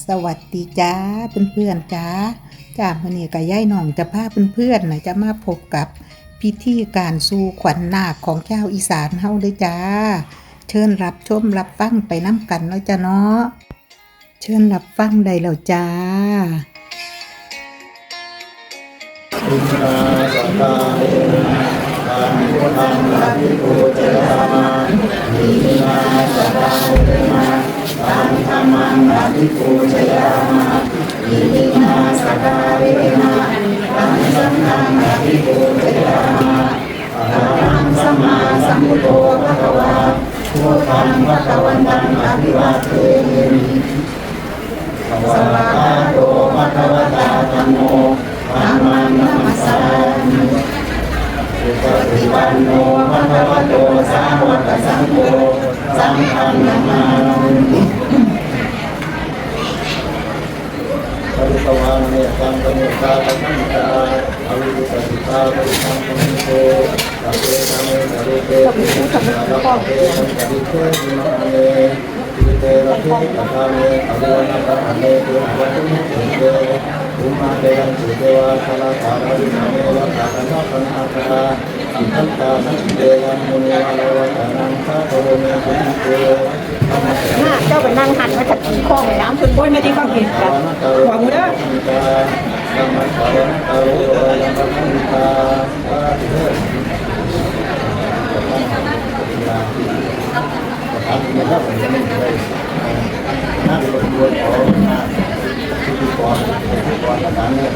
สวัสดีจ้าเพื่อนๆจ้าวันนี้กับย่ายน้องจะพาเพื่อนๆจะมาพบกับพิธีการสู่ขวัญนาคของชาวอีสานเฮาเลยจ้าเชิญรับชมรับฟังไปน้ำกันเนาะจ้าเนาะเชิญรับฟังได้แล้วจ้าอินนาสัตตาเนนะทามิโกทังนาภิโกเจตามาอินนาสัตตาเนนะทามิธรรมังนาภิโกเจตามาอินนาสัตตาเนนะทามิสังฆังนาภิโกเจตามาอะระหังสัมมาสัมพุทโธภะคะวาพุทธังภะคะวันตังอะภิวาเทมิสวากขาโตภะคะวตาธัมโมธัมมังนัมมัสสามิสุปฏิปันโนภะคะวะโตสาวกสังโฆสังฆังนามามิปริตวาเนตังปณิตาตัมมิตาอวิรุปติตาปริสังปณิโตสัพเพธัมเมสริเตปิสัพพะเตสังปริเตมิมะเนปิเตระภิกขะเมอริยะตะเมตุวัตุมิเตอุมาเตยังสุเทวาคาลาภาริสเมวะตาคันธปนาคาอิทัตตาสังเตยังมุนีวะวะตานังคาโตเมตุเตน่าเจ้าไปนั่งหันมาจากคลองน้ำคุณบนไม่ได้ฟังเพลงกันหัวมือเด้อสัมมาสาวะตาโรยัมปะคันตาสาธุทำเนี่ยครับน่าจะเป็นตัวของที่ก่อนต่างๆเนี่ย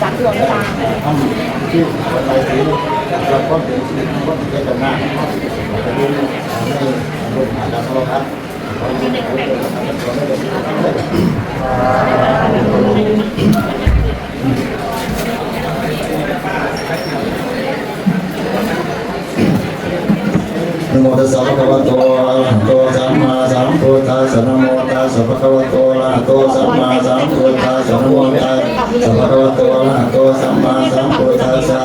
จากดวงตาทำที่คนไทยถือเราก็เป็นที่ก็เป็นเจ้าหน้าจะดูให้ดูหาการทะเลาะกันนะโมตัสสะภะคะวะโตอะระหะโตสัมมาสัมพุทธัสสะนะโมตัสสะภะคะวะโตอะระหะโตสัมมาสัมพุทธัสสะนะโมตัสสะภะคะวะโตอะระหะโตสัมมาสัมพุทธัสสะ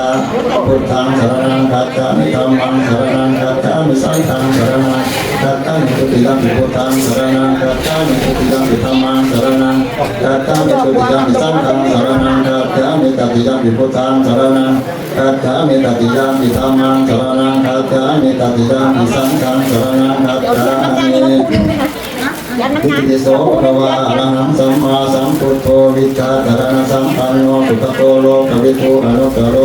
พุทธังสรณังคัจฉามิธัมมังสรณังคัจฉามิสังฆังสรณังคัจฉามิทุติยัมปิพุทธังสรณังคัจฉามิทุติยัมปิธัมมังสรณังคัจฉามิทุติยัมปิสังฆังสรณังคัจฉามิตติยัมปิพุทธังสรณังคัจฉามิตติยัมปิธัมมังสรณังคัจฉามิตติยัมปิสังฆังสรณังคัจฉามิอิติโสภะวะอะระหังสัมมาสัมพุทโธวิชชาจารณสัมปันโนสุขโตโลกวิทูอนุตตโร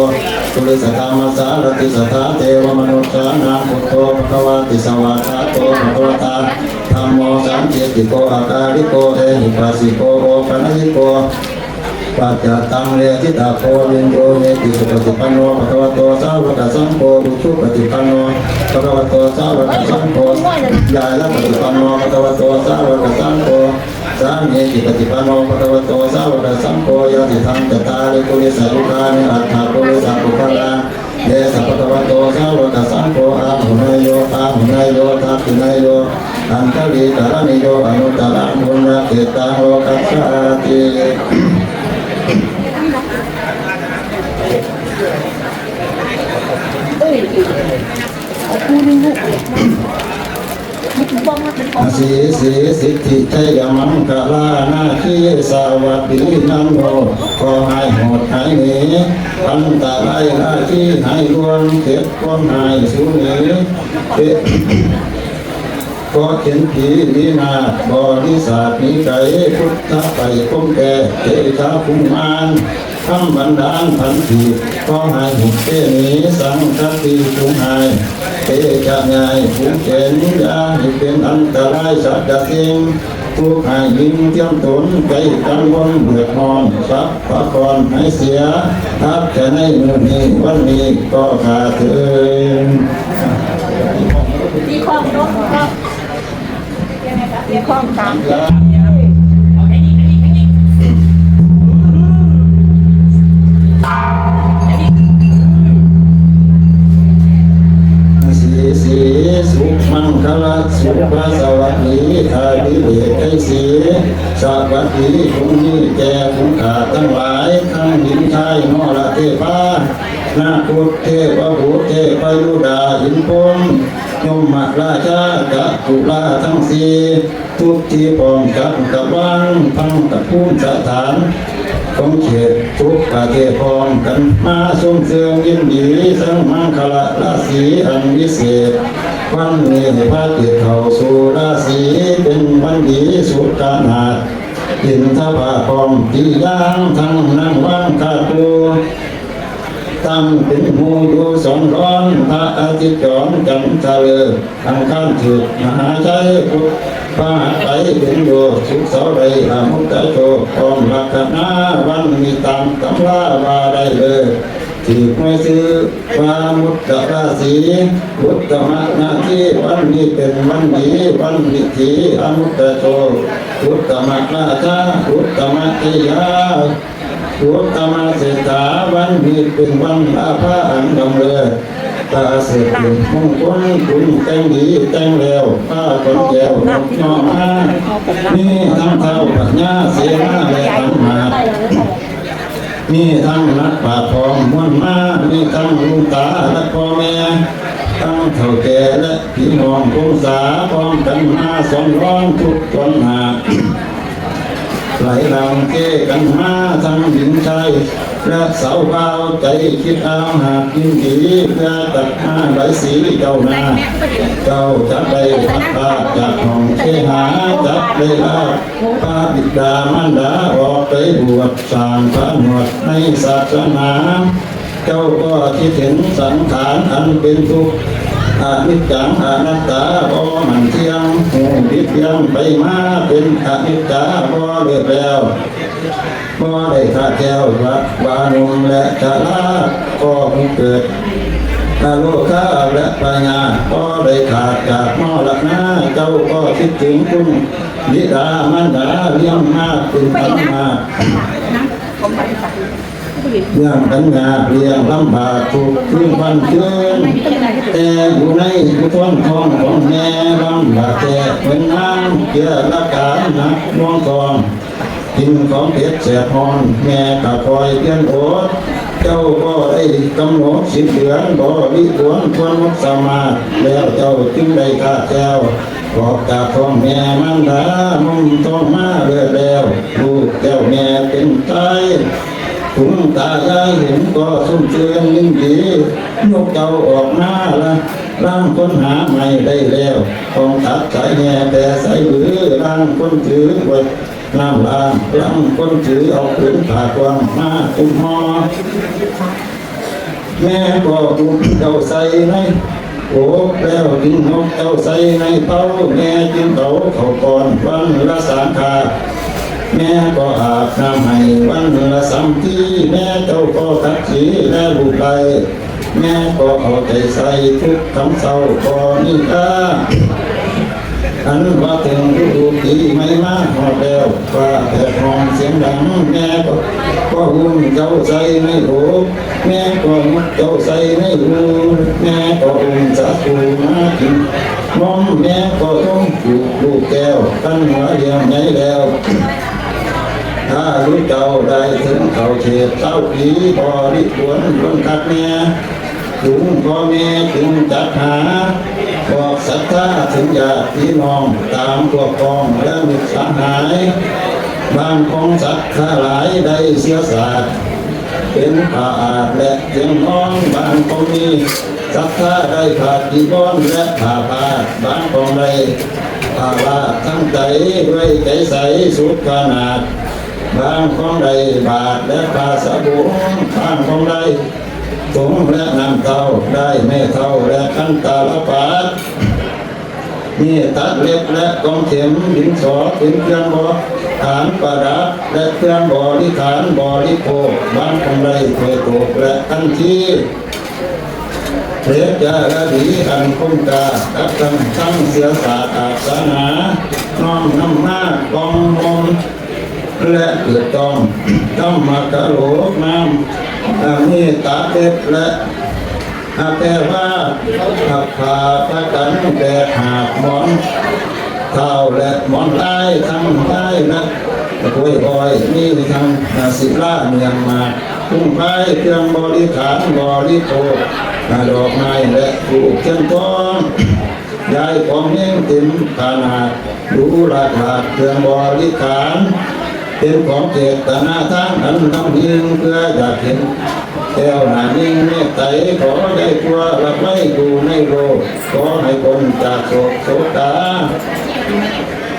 สุริสธรรมสารติสัทธาเทวมนุษย์สานังพุทโธภควาติสวากขาโตภควตาธัมโมสัมเจติโกอาการิโกเอหิปัสสิโกโอปัญญิโกปัจจตังเรทิตาโควินโยเนติสุปฏิปันโนภควโตสาวกสังโฆอุชุปฏิปันโนภควโตสาวกสังโฆยายละปฏิปันโนภควโตสาวกสังโฆสามีจิปฏิปันโนภควโตสาวกสังโฆยติทังจตาริปุริสารุกานิอัตถาปุริสังกุปะลาเยสัพพะโตสาวกสังโฆอาหุนายโยทักขินายโยอันตริกรณิโยอนุตตรังปุญญเกตังโลกัสสาติสีสิทธิเทยมังคลานาคีสวัสดีนัมโมขอให้หมดหายหนีอันตรายนาคีให้รวมเก็บความหายสูญหนีก็เข็นผีวินาศบริษัทนิไกพุทธไปคุ้มแก่เทชาภูมานคำบันดาลพันธีก็ให้หุบเตนีสังฆติภูหายเตจะไงภูเข็นยาให้เป็นอันตรายสัตว์สิ่งผู้หายยิงเทียมตนใจกังวลเดือดร้อนทรัพย์พระกรให้เสียทับแค่ในมือนี้วันนี้ก็ขาดถึงมีคลองนกครับมีคลองสามสีสุมังคละสุภาสวัสดีทาดิเดชไอสีสวัสดีคุณนี่แก่คุณขาทั้งหลายทั้งหินชายนอละเทพา นาคุเทวบุเทพยุดาอินพงยมมาราชากะตุลาทั้งสี่ทุกที่พร้อมกับวังพังกับภูมิสถานของเขตทุกประเทศพร้อมกันมาส่งเสริมยินดีสังมังคละราศีอันวิเศษวันนี้ให้พระเกิดเข้าสู่ราศีเป็นวันดีสุดการหาอินทภาพร้อมที่ย่างทั้งนั่งว่างคาตูตั้งเป็นหมู่อยู่สองร้อนพระอาทิตย์จอมจันทร์เลอทางข้ามถือมหาชัยพุทธพระไปเป็นโยสุขเสาไรอามุตตะโชพร้อมลักษณะวันมีตามตำราว่าได้เลยถือไม่ซื้อวามุตตะราศีพุทธมะนาทีวันนี้เป็นวันดีวันวิถีอมุตตะโชพุทธมะนาชาพุทธมะเทียาพุทธมะเสถาวันนี้เป็นวันอาภาอันดำเนินตาเสด็จมงคลคุณแต่งดีแต่งแล้วป้าคนแก้วนกน้อมานี่ทั้งเท่าปัญญาเสียมาและทั้งมามีทั้งนักป่าทองม้วนมามีทั้งลุงตาและพ่อแม่ทั้งเฒ่าแก่และพี่น้องคงสาพร้อมกันมาสองร้องทุกตนหาไหลลำเก้กันมาทั้งหญิงชายและสาวเบาใจคิดเอาหากยินดีเพื่อตัดมาใบสีเจ้านาเจ้าจะได้พัดพาจากห้องเทหาจับได้ลาพระบิดามารดาออกไปบวชสร้างพระหนวดในศาสนาเจ้าก็คิดเห็นสังขารอันเป็นทุกข์อานิจจังอนัตตาบ่มันเที่ยงหูผิดเพียงไปมาเป็นอนิจจาบ่เลิกแล้วบ่ได้ขาดแก้ววานุมและชาลาก็คงเกิดอาโลกาและปัญญาก็ได้ขาดจากมรณะเจ้าก็คิดถึงคุณบิดามารดาเลี้ยงมาเป็นธรรมาเรื่องปัญญาเรียงลำบากทุกคืนวันคืนแต่อยู่ในท้องท้องของแม่ลำบากแต่เป็นน้ำเกี่ยละการนักน้องทองกินของเพชรแสบพรแม่ก็คอยเพียนโอดเจ้าก็ได้กำหนดสิบเดือนบ่ริบวนควรมุสมาแล้วเจ้าจึงได้ข้าแก้วบอกจากท้องแม่มันดามุ่งท้องมาเรื่อยแล้วลูกแก้วแม่เป็นไตถุงตายายเห็นก็สุ่มเชือนยิ่งดียกเจ้าออกมาละร่างคนหาไม่ได้แล้วต้องตัดสายแง่แต่สายบือร่างคนถือไว้น้ำลางร่างคนถือเอาขึ้นผ่ากวางมาตุ้มหอแม่ก็ตุ้มเจ้าใส่ในโอ้แล้วกินนกเจ้าใส่ในเต้าแม่กินเขาก่อนวันละสามคาแม่ก็อาบน้ำให้วันละสามทีแม่เจ้าก็ทักสีและลูกไปแม่ก็เอาใจใส่ทุกคำเศร้าก็นี่กาอันว่าถึงฤดูปีไม่มาหอดแล้วว่าแต่มองเสียงดังแม่ก็หุ่นเจ้าใส่ในโลกแม่ก็มุดเจ้าใส่ในหูแม่ก็อุ่นสาสูมากินน้องแม่ก็ต้องผูกลูกแก้วตั้งหัวเรียงใหญ่แล้วถ้ารู้เจ้าได้ถึงเขาเฉดเต้าผีบริบวนบนคักแม่ถึงพ่อแม่ถึงจัดหาบอกศรัทธาถึงญาติพี่น้องตามพวกพ้องและมิตรสหายบางของศรัทธาหลายได้เสียสาดเป็นผ้าอาบและเตียงนอนบางของมีศรัทธาได้ผ้าจีวรและผ้าบาทบางของใดผ้าบาททั้งใจด้วยใจใสสุดขนาดบางของใดบาทและผ้าสบู่บางของใดถุงและน้ำเต้าได้แม่เต้าและขั้นตาละปาดนี่ตัดเล็บและกองเข็มดินสอเป็นเครื่องบอฐานประดับและเครื่องบริฐานบริโภคบางของใดเพื่อโตกและทันทีเทพจาระดีอันคงกากับทั้งเสียศาสตร์อาสนาน้อมนำหน้ากองมนและเกิดต้องมากระโหลกน้ำมีตาเต็บและแต่ว่าหักขาตะกันแต่หากหมอนเท้าและหมอนลายทั้งลายและกล้วยบอยมีทั้งศิลาเมียงมา คุ้มไม้เครื่องบริขารบริโภคดอกไม้และผูกเทียนทองยายของเลี้ยงเต็มขนาดดูราคาเครื่องบริขารเป็นของเจตนาทางอันทำยิงเพื่ออยากเห็นแก้วหนายิ่งเมตไตขอได้ตัวละไม่อยู่ในโลกขอให้คนจากโศกโศกา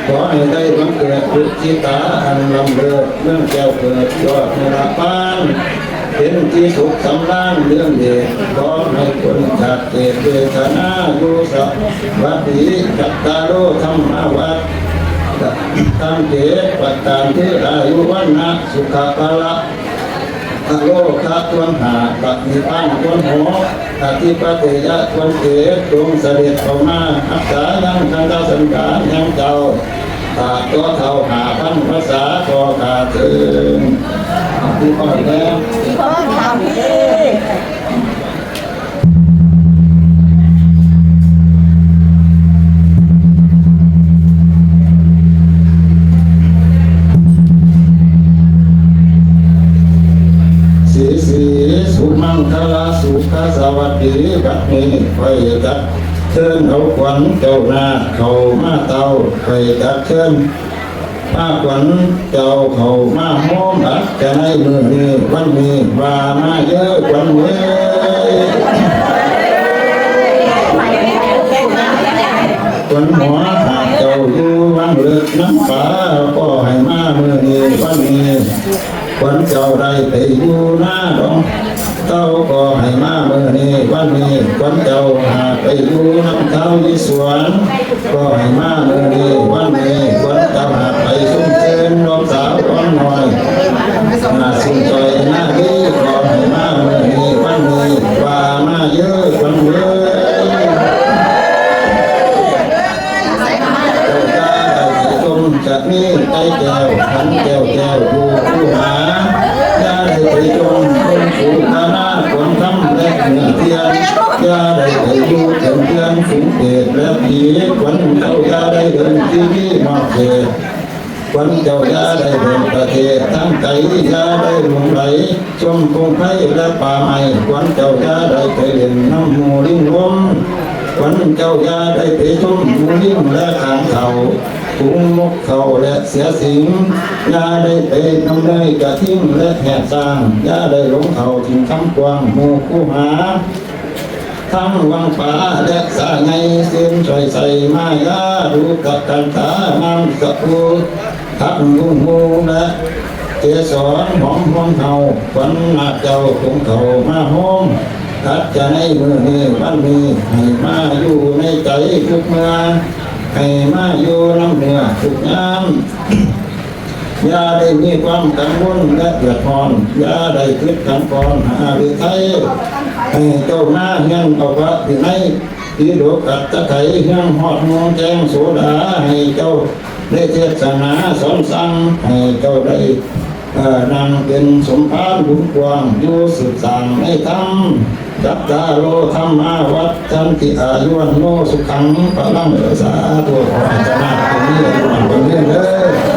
ขอให้ได้บังเกิดพุทธิตาอันลำเลิศเรื่องแก้วเกิดยอดในละปานเป็นที่สุขสำราญเรื่องเด็กขอให้คนจากเกตเวทนาอยู่สัพวัตถิจัตตาโลธรรมวัฏตั้งเกตปัตตานที่อายุวันนะสุขภาละอโลกะตวนหาปฏิปันตวนหัวอธิปติยะตวนเกตดวงเสด็จเข้ามาอักษายังคันธสังการยังเจ้าตาตัวเท่าหาพันภาษาขอขาดถึงที่พ่อแล้ว พ่อทำเอง สีสีสุมังคลาสุขสวัสดีบัดนี้ไปจัดเชิญเอาขวัญเจ้านาเข้ามาเต้าไปจัดเชิญมาขวัญเจ้าเข้ามาโฮมอัดจะในมือนี้วันนี้ว่ามาเยอะขวัญเว้ยขวัญหัวหากเจ้าอยู่วันเลิกน้ำฟ้าก็ให้มามือนี้วันนี้ขวัญเจ้าได้ไปอยู่หน้าดองเจ้าก็ให้มาเมื่อนี้วันนี้ขวัญเจ้าหาไปอยู่น้ำเท้าที่สวนก็ให้มาเมื่อนี้วันนี้ขวัญเจ้าหาไปสุ่มเชิญน้องสาวน้องหน่อยสุ่มใจหน้านี้ก็ให้มาเมื่อนี้วันนี้ว่ามาเยอะขวัญเว้ยจะมีใจแก้วขันแก้วแก้วดูผู้หาอย่าได้ไปจงคนผูกนานาคนทำและเหนือเทียนอย่าได้ไปดูถึงเทียนฝูงเกศและผีคนเจ้าอย่าได้เดินที่นี่นอกเขตคนเจ้าอย่าได้เดินประเทศทั้งใจอย่าได้หลงไหลชมคงไผ่และป่าไม้คนเจ้าอย่าได้ไปเล่นน้ำมูลิ่งลมคนเจ้าอย่าได้ไปชมมูลิ่งและขางเขาถุงนกเขาและเสียสิงยาได้ไปทำได้กระทิ้งและแหกสร้างยาได้หลงเขาถึงคำกว้างหมู่คู่หาทั้งวังป่าและสาไงเส้นใจใส่มายาดูกับกันตานำกับผู้ทักลุงมูและเกสรหอมห้องเขาขวัญนาเจ้าคงเขามาห้องทัดจะในมือนี้วันนี้ให้มาอยู่ในใจทุกเมื่อให้มาอยู่น้ำเหนือทุกยามอย่าได้มีความกังวลและเดือดร้อนอย่าได้คิดกันก่อนหาหรือไทยให้เจ้าหน้าเฮียงเอาพระที่ไหนที่โดกัดตะไคร้เฮียงหอดมองแจงโสดาให้เจ้าได้เทศนาสอนสั่งให้เจ้าได้นางเป็นสมภารบุญกว้างอยู่สืบสั่งให้ทำจัตตาโลธรรมาวัฏจันติอายุวันโนสุขังพลังสาธุขอให้ชนะตรงนี้เป็นเรื่องเลย